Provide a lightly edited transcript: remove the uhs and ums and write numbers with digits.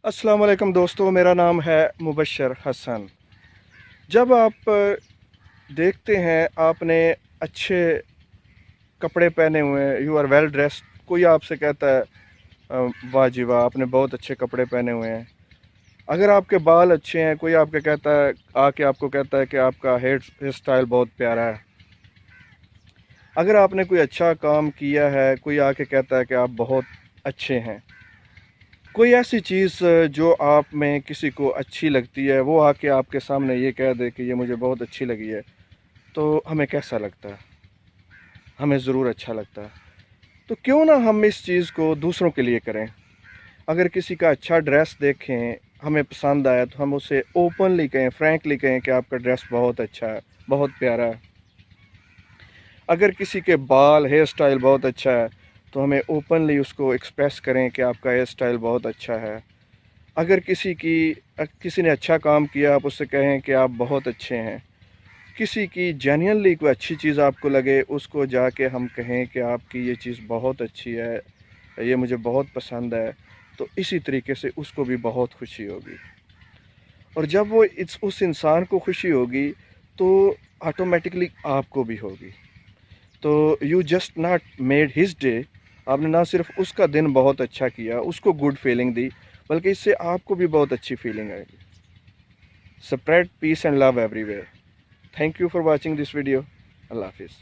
अस्सलाम वालेकुम दोस्तों, मेरा नाम है मुबशर हसन। जब आप देखते हैं आपने अच्छे कपड़े पहने हुए हैं, यू आर वेल ड्रेस्ड, कोई आपसे कहता है वाह जी वाह आपने बहुत अच्छे कपड़े पहने हुए हैं। अगर आपके बाल अच्छे हैं, कोई आपके कहता है, आके आपको कहता है कि आपका हेयर स्टाइल बहुत प्यारा है। अगर आपने कोई अच्छा काम किया है, कोई आके कहता है कि आप बहुत अच्छे हैं। कोई ऐसी चीज़ जो आप में किसी को अच्छी लगती है, वो आके आपके सामने ये कह दे कि ये मुझे बहुत अच्छी लगी है, तो हमें कैसा लगता है? हमें ज़रूर अच्छा लगता है। तो क्यों ना हम इस चीज़ को दूसरों के लिए करें। अगर किसी का अच्छा ड्रेस देखें, हमें पसंद आया, तो हम उसे ओपनली कहें, फ्रैंकली कहें कि आपका ड्रेस बहुत अच्छा है, बहुत प्यारा है। अगर किसी के बाल, हेयर स्टाइल बहुत अच्छा है, तो हमें ओपनली उसको एक्सप्रेस करें कि आपका हेयर स्टाइल बहुत अच्छा है। अगर किसी ने अच्छा काम किया, आप उससे कहें कि आप बहुत अच्छे हैं। किसी की जेन्युइनली कोई अच्छी चीज़ आपको लगे, उसको जाके हम कहें कि आपकी ये चीज़ बहुत अच्छी है, ये मुझे बहुत पसंद है, तो इसी तरीके से उसको भी बहुत खुशी होगी। और जब वो उस इंसान को खुशी होगी, तो ऑटोमेटिकली आपको भी होगी। तो you just not made his day, आपने ना सिर्फ उसका दिन बहुत अच्छा किया, उसको गुड फीलिंग दी, बल्कि इससे आपको भी बहुत अच्छी फीलिंग आएगी। Spread peace and love everywhere. Thank you for watching this video. Allah Hafiz.